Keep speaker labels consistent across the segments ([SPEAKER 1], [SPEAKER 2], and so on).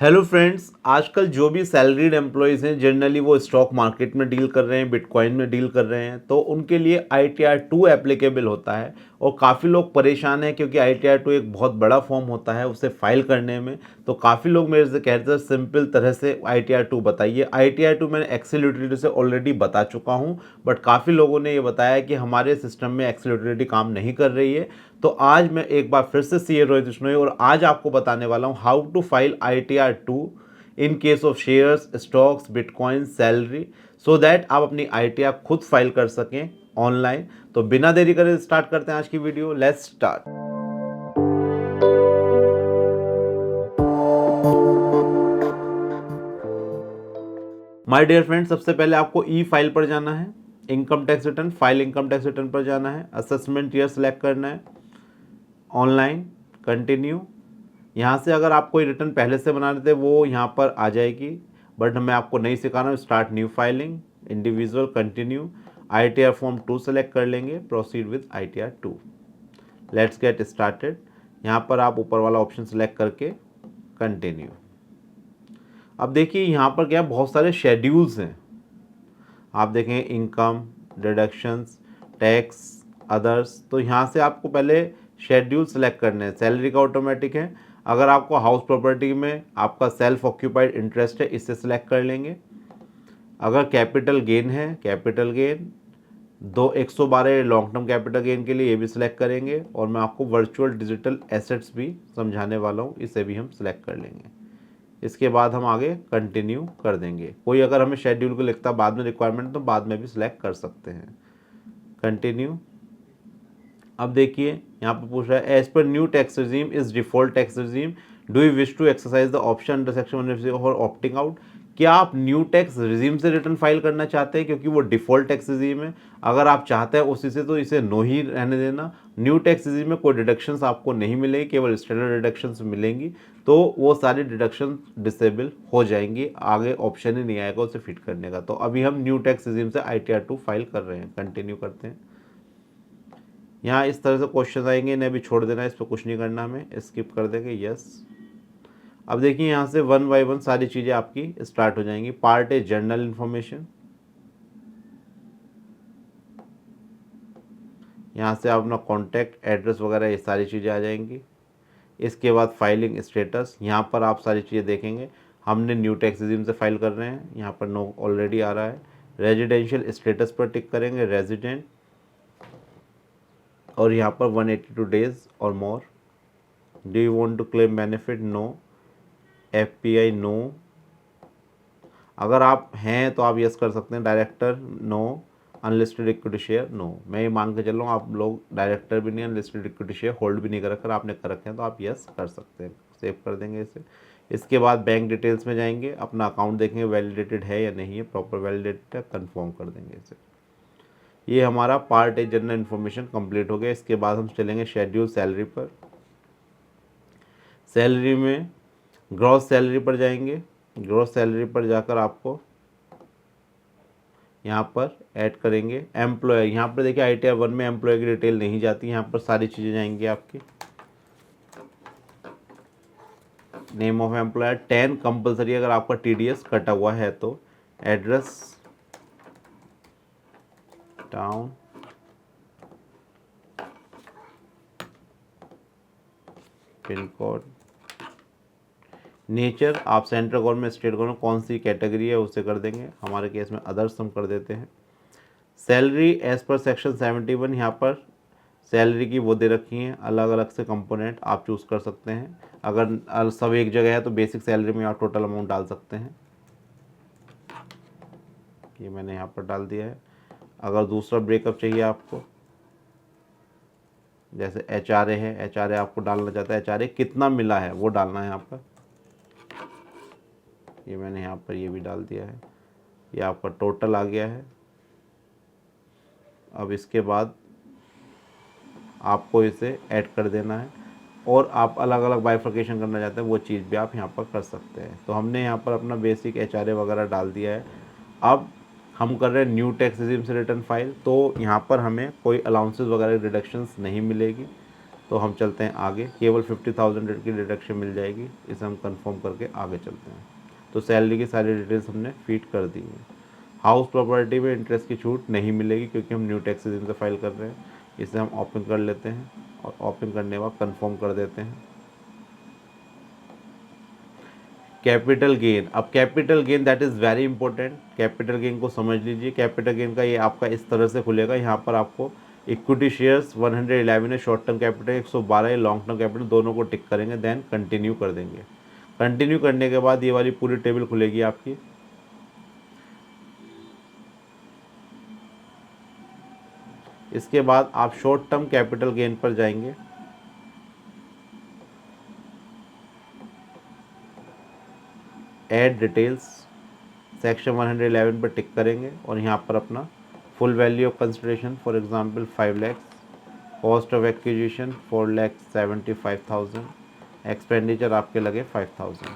[SPEAKER 1] Hello friends, आजकल जो भी सैलरीड एम्प्लॉयज़ हैं जनरली वो स्टॉक मार्केट में डील कर रहे हैं, बिटकॉइन में डील कर रहे हैं, तो उनके लिए ITR 2 एप्लीकेबल होता है। और काफ़ी लोग परेशान हैं क्योंकि ITR 2 एक बहुत बड़ा फॉर्म होता है उसे फाइल करने में। तो काफ़ी लोग मेरे से कहते हैं सिंपल तरह से ITR 2 बताइए। ITR 2 मैंने एक्सेल यूटिलिटी से ऑलरेडी बता चुका हूँ, बट काफ़ी लोगों ने ये बताया कि हमारे सिस्टम में एक्सेल यूटिलिटी काम नहीं कर रही है। तो आज मैं एक बार फिर से CA रोहित बिश्नोई और आज आपको बताने वाला हूँ how to file ITR 2 in case of shares, stocks, bitcoin, salary, so that आप अपनी ITR खुद फाइल कर सकें ऑनलाइन। तो बिना देरी करे स्टार्ट करते हैं आज की video. Let's start. My dear friend, सबसे पहले आपको ई फाइल पर जाना है, income tax return, file income tax return पर जाना है, असेसमेंट ईयर सेलेक्ट करना है, ऑनलाइन, कंटिन्यू। यहाँ से अगर आप कोई रिटर्न पहले से बना लेते वो यहाँ पर आ जाएगी, बट मैं आपको नहीं सिखा रहा हूँ। Start new filing, individual, continue, ITR form 2 select कर लेंगे, proceed with ITR 2। Let's get started. यहाँ पर आप ऊपर वाला ऑप्शन सेलेक्ट करके कंटिन्यू। अब देखिए यहाँ पर क्या बहुत सारे शेड्यूल्स हैं। आप देखें इनकम, डिडक्शंस, टैक्स, अदर्स। तो यहाँ से आपको पहले शेड्यूल सेलेक्ट करने हैं। सैलरी का ऑटोमेटिक है। अगर आपको हाउस प्रॉपर्टी में आपका सेल्फ ऑक्यूपाइड इंटरेस्ट है, इससे सेलेक्ट कर लेंगे। अगर कैपिटल गेन है, capital gain 112 long term capital gain के लिए ये भी सिलेक्ट करेंगे। और मैं आपको वर्चुअल डिजिटल एसेट्स भी समझाने वाला हूँ, इसे भी हम सिलेक्ट कर लेंगे। इसके बाद हम आगे कंटिन्यू कर देंगे। कोई अगर हमें शेड्यूल को लिखता बाद में रिक्वायरमेंट तो बाद में भी सिलेक्ट कर सकते हैं। कंटिन्यू। अब देखिए यहाँ पर पूछ रहा है as per new tax regime is default tax regime, do you wish to exercise the option under section 150 for opting out. क्या आप न्यू टैक्स रिजीम से रिटर्न फाइल करना चाहते हैं क्योंकि वो डिफॉल्ट टैक्स रिजीम है। अगर आप चाहते हैं उसी से तो इसे नो ही रहने देना। न्यू टैक्स रिजीम में कोई डिडक्शंस आपको नहीं मिलेगी, केवल स्टैंडर्ड डिडक्शंस मिलेंगी। तो वो सारी डिडक्शन डिसेबल हो जाएंगी, आगे ऑप्शन ही नहीं आएगा उसे फिट करने का। तो अभी हम न्यू टैक्स रिजीम से ITR 2 फाइल कर रहे हैं। कंटिन्यू करते हैं। यहाँ इस तरह से क्वेश्चन आएंगे, इन्हें भी छोड़ देना है, इस पर कुछ नहीं करना, हमें स्किप कर देंगे, यस। अब देखिए यहाँ से 1 बाय 1 सारी चीज़ें आपकी स्टार्ट हो जाएंगी। पार्ट ए जनरल इन्फॉर्मेशन, यहाँ से आप अपना कॉन्टैक्ट एड्रेस वगैरह ये सारी चीज़ें आ जाएंगी। इसके बाद फाइलिंग स्टेटस, यहाँ पर आप सारी चीज़ें देखेंगे। हमने न्यू टैक्स रिजीम से फाइल कर रहे हैं, यहाँ पर नो ऑलरेडी आ रहा है। रेजिडेंशियल स्टेटस पर टिक करेंगे, रेजिडेंट, और यहाँ पर 182 डेज और more. Do you want to claim benefit, no. FPI, no. अगर आप हैं तो आप यस कर सकते हैं। Director, no. Unlisted equity share, no. मैं ये मान के चल रहा हूँ आप लोग डायरेक्टर भी नहीं, अनलिस्टेड इक्विटी शेयर होल्ड भी नहीं कर रखा, आपने कर रखे हैं तो आप यस कर सकते हैं। सेव कर देंगे इसे। इसके बाद बैंक डिटेल्स में जाएंगे, अपना अकाउंट देखेंगे वैलिडेटेड है या नहीं है, प्रॉपर वैलिडेटेड है, कन्फर्म कर देंगे इसे। ये हमारा part a general information complete हो गया। इसके बाद हम चलेंगे शेड्यूल सैलरी पर। सैलरी में ग्रॉस सैलरी पर जाएंगे। ग्रॉस सैलरी पर जाकर आपको यहाँ पर ऐड करेंगे एम्प्लॉय। यहाँ पर देखिए ITR 1 में एम्प्लॉय की डिटेल नहीं जाती, यहाँ पर सारी चीज़ें जाएंगी आपकी। नेम ऑफ एम्प्लॉयर 10 कंपलसरी, अगर आपका TDS कटा हुआ है तो। Address, town, pin code, nature आप सेंट्रल गवर्नमेंट, स्टेट गवर्नमेंट कौन सी कैटेगरी है उसे कर देंगे। हमारे केस में अदर्स हम कर देते हैं। सैलरी एज पर सेक्शन 71, यहाँ पर सैलरी की वो दे रखी हैं, अलग अलग से कंपोनेंट आप चूज़ कर सकते हैं। अगर सब एक जगह है तो बेसिक सैलरी में आप टोटल अमाउंट डाल सकते हैं। ये मैंने यहाँ पर डाल दिया है। अगर दूसरा ब्रेकअप चाहिए आपको, जैसे HRA है, HRA आपको डालना चाहता है, HRA कितना मिला है वो डालना है यहाँ पर। ये मैंने यहाँ पर ये भी डाल दिया है। ये आपका टोटल आ गया है। अब इसके बाद आपको इसे ऐड कर देना है, और आप अलग अलग बाइफर्केशन करना चाहते हैं वो चीज़ भी आप यहाँ पर कर सकते हैं। तो हमने यहाँ पर अपना बेसिक HRA वगैरह डाल दिया है। अब हम कर रहे हैं न्यू टैक्स रिजीम से रिटर्न फाइल, तो यहाँ पर हमें कोई अलाउंसेस वगैरह डिडक्शंस नहीं मिलेगी। तो हम चलते हैं आगे, केवल 50,000 की डिडक्शन मिल जाएगी, इसे हम कंफर्म करके आगे चलते हैं। तो सैलरी की सारी डिटेल्स हमने फीड कर दी हैं। हाउस प्रॉपर्टी में इंटरेस्ट की छूट नहीं मिलेगी क्योंकि हम न्यू टैक्सेस इनसे फाइल कर रहे हैं। इसे हम ओपन कर लेते हैं और ओपन करने के बाद कंफर्म कर देते हैं। कैपिटल गेन, अब capital gain that is very important, capital gain को समझ लीजिए। कैपिटल गेन का ये आपका इस तरह से खुलेगा, यहाँ पर आपको इक्विटी शेयर्स 111 है, शॉर्ट टर्म कैपिटल 112 है, लॉन्ग टर्म कैपिटल, दोनों को टिक करेंगे, देन कंटिन्यू कर देंगे। कंटिन्यू करने के बाद ये वाली पूरी टेबल खुलेगी आपकी। इसके बाद आप शॉर्ट टर्म कैपिटल गेन पर जाएंगे, ऐड डिटेल्स, सेक्शन 111 पर टिक करेंगे और यहाँ पर अपना full value of consideration for example 5 lakh, cost of acquisition 4,75,000, expenditure आपके लगे 5,000,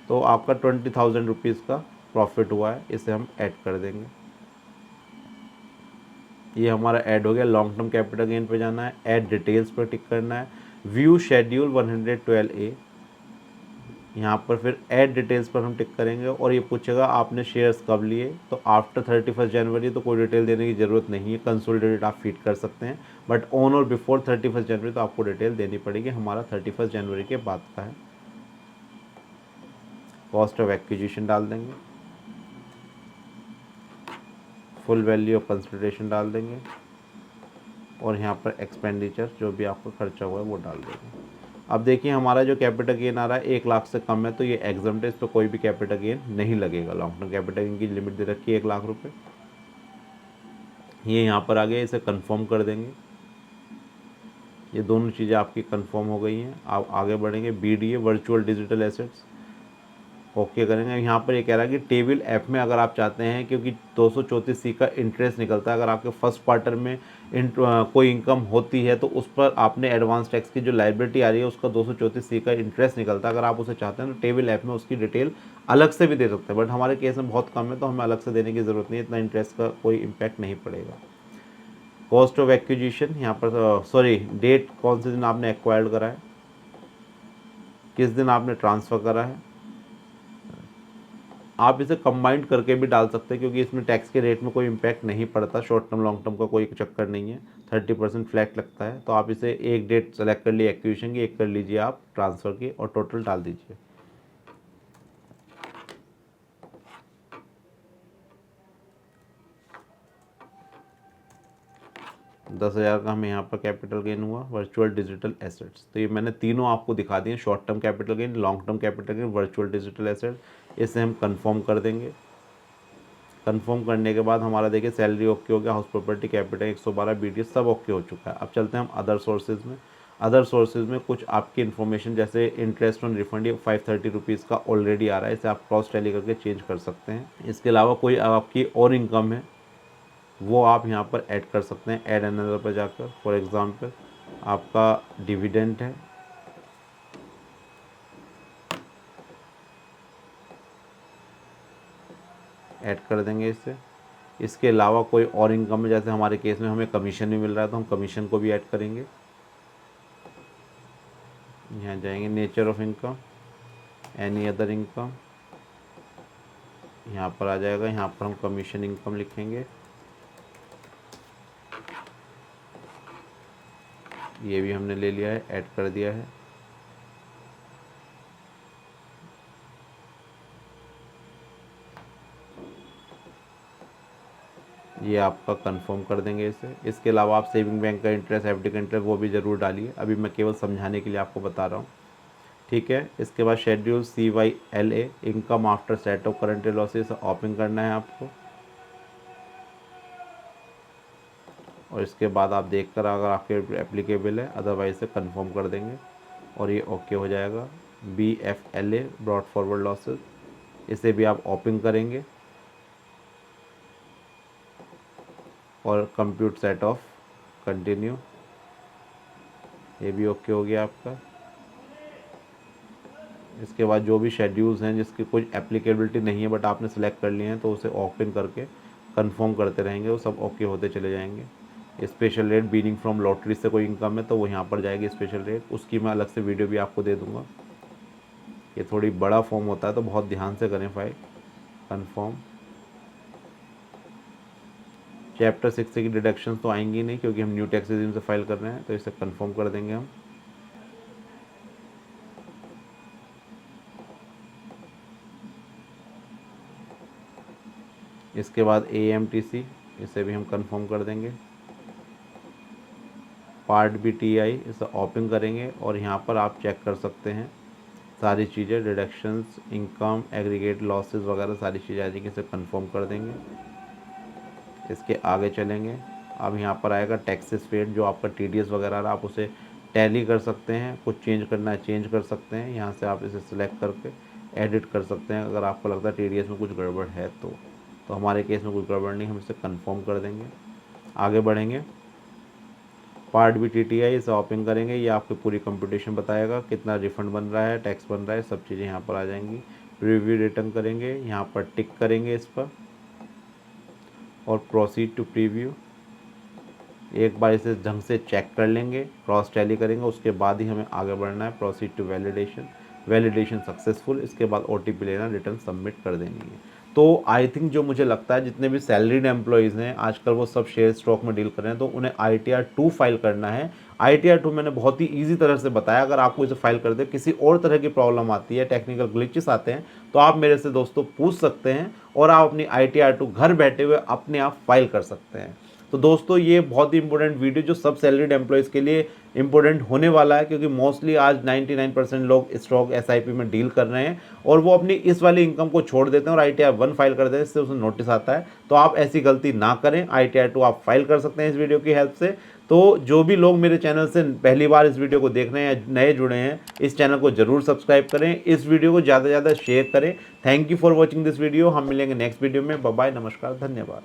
[SPEAKER 1] तो आपका 20,000 रुपीज़ का प्रॉफिट हुआ है, इसे हम ऐड कर देंगे। ये हमारा ऐड हो गया। लॉन्ग टर्म कैपिटल गेन पे जाना है, ऐड डिटेल्स पर टिक करना है, व्यू शेड्यूल 112A, यहाँ पर फिर ऐड डिटेल्स पर हम टिक करेंगे और ये पूछेगा आपने शेयर्स कब लिए, तो आफ्टर 31 जनवरी तो कोई डिटेल देने की ज़रूरत नहीं है, कंसोलिडेटेड आप फीड कर सकते हैं, बट ऑन और बिफोर 31 जनवरी तो आपको डिटेल देनी पड़ेगी। हमारा 31 जनवरी के बाद का है। कॉस्ट ऑफ एक्विजिशन डाल देंगे, फुल वैल्यू ऑफ कंसिडरेशन डाल देंगे और यहाँ पर एक्सपेंडिचर जो भी आपका खर्चा हुआ है वो डाल देंगे। अब देखिए हमारा जो कैपिटल गेन आ रहा है 1 लाख से कम है, तो ये एग्जम्प्ट है, इस पर कोई भी कैपिटल गेन नहीं लगेगा। लॉन्ग टर्म कैपिटल गेन की लिमिट दे रखी है 1 लाख रुपये। ये यहाँ पर आ गया, इसे कंफर्म कर देंगे। ये दोनों चीज़ें आपकी कंफर्म हो गई हैं। आप आगे बढ़ेंगे, BDA virtual digital assets okay करेंगे। यहाँ पर ये कह रहा है कि टेबल ऐप में अगर आप चाहते हैं, क्योंकि 234C का इंटरेस्ट निकलता है, अगर आपके फर्स्ट क्वार्टर में कोई इनकम होती है तो उस पर आपने एडवांस टैक्स की जो लाइबिलिटी आ रही है उसका 234C का इंटरेस्ट निकलता है। अगर आप उसे चाहते हैं तो टेबल ऐप में उसकी डिटेल अलग से भी दे सकते हैं, बट हमारे केस में बहुत कम है तो हमें अलग से देने की ज़रूरत नहीं है, इतना इंटरेस्ट का कोई इम्पैक्ट नहीं पड़ेगा। कॉस्ट ऑफ एक्विजिशन यहाँ पर सॉरी डेट, कौन से दिन आपने एक्वायर्ड करा है, किस दिन आपने ट्रांसफ़र करा है। आप इसे कंबाइंड करके भी डाल सकते हैं क्योंकि इसमें टैक्स के रेट में कोई इम्पैक्ट नहीं पड़ता, शॉर्ट टर्म लॉन्ग टर्म का कोई चक्कर नहीं है, 30% फ्लैट लगता है। तो आप इसे एक डेट सेलेक्ट कर ली एक्विजिशन की, एक कर लीजिए आप ट्रांसफ़र की और टोटल डाल दीजिए। $10,000 का हमें यहाँ पर कैपिटल गेन हुआ, वर्चुअल डिजिटल एसेट्स। तो ये मैंने तीनों आपको दिखा दिए, short term capital gain, long term capital gain, virtual digital asset. इसे हम कंफर्म कर देंगे। कंफर्म करने के बाद हमारा देखिए सैलरी ओके हो गया, हाउस प्रॉपर्टी कैपिटल 112 BDA सब ओके हो चुका है। अब चलते हैं हम अदर सोर्सेज में। अदर सोर्सेज में कुछ आपकी इन्फॉर्मेशन जैसे इंटरेस्ट ऑन रिफंड, ये 530 रुपीज़ का ऑलरेडी आ रहा है, इसे आप क्रॉस टैली करके चेंज कर सकते हैं। इसके अलावा कोई आपकी और इनकम है वो आप यहाँ पर ऐड कर सकते हैं, ऐड अनदर पर जाकर। फॉर एग्ज़ाम्पल आपका डिविडेंड है, ऐड कर देंगे इससे। इसके अलावा कोई और इनकम है, जैसे हमारे केस में हमें कमीशन भी मिल रहा है तो हम कमीशन को भी ऐड करेंगे। यहाँ जाएंगे, nature of income, any other income, यहाँ पर आ जाएगा, यहाँ पर हम कमीशन इनकम लिखेंगे। ये भी हमने ले लिया है, ऐड कर दिया है। ये आपका कंफर्म कर देंगे इसे। इसके अलावा आप सेविंग बैंक का इंटरेस्ट, FD का इंटरेस्ट वो भी ज़रूर डालिए, अभी मैं केवल समझाने के लिए आपको बता रहा हूँ, ठीक है। इसके बाद schedule CYLA, income after set of current losses, open करना है आपको। और इसके बाद आप देखकर अगर आपके एप्लीकेबल है, अदरवाइज से कंफर्म कर देंगे और ये ओके हो जाएगा। BFLA, ब्रॉड फॉरवर्ड लॉसेस, इसे भी आप ओपन करेंगे और कंप्यूट सेट ऑफ, कंटिन्यू, ये भी ओके हो गया आपका। इसके बाद जो भी शेड्यूल्स हैं जिसकी कुछ एप्लीकेबिलिटी नहीं है बट आपने सेलेक्ट कर लिए हैं तो उसे ओपन करके कंफर्म करते रहेंगे, वो सब ओके होते चले जाएंगे। Special rate binning from lottery से कोई इनकम है तो वो यहाँ पर जाएगी स्पेशल रेट, उसकी मैं अलग से वीडियो भी आपको दे दूँगा। ये थोड़ी बड़ा फॉर्म होता है तो बहुत ध्यान से करें फाइल। कन्फर्म। चैप्टर 6 की डिडक्शंस तो आएंगी नहीं क्योंकि हम न्यू टैक्स रेजिम से फाइल कर रहे हैं, तो इसे कंफर्म कर देंगे हम। इसके बाद AMTC, इसे भी हम कंफर्म कर देंगे। पार्ट बी TI, इसे ओपन करेंगे और यहाँ पर आप चेक कर सकते हैं सारी चीज़ें, डिडक्शंस, इनकम, एग्रीगेट लॉसेस वगैरह सारी चीज़ें आ जाएंगी, इसे कंफर्म कर देंगे। इसके आगे चलेंगे। अब यहाँ पर आएगा टैक्सेस पेड, जो आपका TDS वगैरह आप उसे टैली कर सकते हैं, कुछ चेंज करना है चेंज कर सकते हैं। यहाँ से आप इसे सिलेक्ट करके एडिट कर सकते हैं अगर आपको लगता है TDS में कुछ गड़बड़ है तो हमारे केस में कुछ गड़बड़ नहीं, हम इसे कंफर्म कर देंगे। आगे बढ़ेंगे। पार्ट बी TTI, इसे ओपन करेंगे। ये आपकी पूरी कंप्यूटेशन बताएगा, कितना रिफंड बन रहा है, टैक्स बन रहा है, सब चीज़ें यहाँ पर आ जाएंगी। प्रीव्यू रिटर्न करेंगे, यहाँ पर टिक करेंगे इस पर और प्रोसीड टू प्रीव्यू। एक बार इसे ढंग से चेक कर लेंगे, क्रॉस टैली करेंगे, उसके बाद ही हमें आगे बढ़ना है। Proceed to validation successful. इसके बाद OTP लेना, रिटर्न सबमिट कर देनी है। तो आई थिंक जो मुझे लगता है जितने भी सैलरीड एम्प्लॉयज़ हैं आजकल वो सब शेयर स्टॉक में डील कर रहे हैं, तो उन्हें ITR 2 फाइल करना है। ITR 2 मैंने बहुत ही ईजी तरह से बताया। अगर आपको इसे फाइल करते किसी और तरह की प्रॉब्लम आती है, टेक्निकल ग्लिचेस आते हैं, तो आप मेरे से दोस्तों पूछ सकते हैं और आप अपनी ITR 2 घर बैठे हुए अपने आप फाइल कर सकते हैं। तो दोस्तों ये बहुत ही इंपॉर्टेंट वीडियो जो सब सैलरीड एम्प्लॉयज़ के लिए इंपॉर्टेंट होने वाला है, क्योंकि मोस्टली आज 99% लोग स्टॉक SIP में डील कर रहे हैं और वो अपनी इस वाली इनकम को छोड़ देते हैं और ITR 1 फाइल कर देते हैं, इससे उसे नोटिस आता है। तो आप ऐसी गलती ना करें, ITR 2 आप फाइल कर सकते हैं इस वीडियो की हेल्प से। तो जो भी लोग मेरे चैनल से पहली बार इस वीडियो को देख रहे हैं या नए जुड़े हैं, इस चैनल को जरूर सब्सक्राइब करें, इस वीडियो को ज़्यादा से ज़्यादा शेयर करें। Thank you for watching this video. हम मिलेंगे नेक्स्ट वीडियो में। बाय बाय, नमस्कार, धन्यवाद।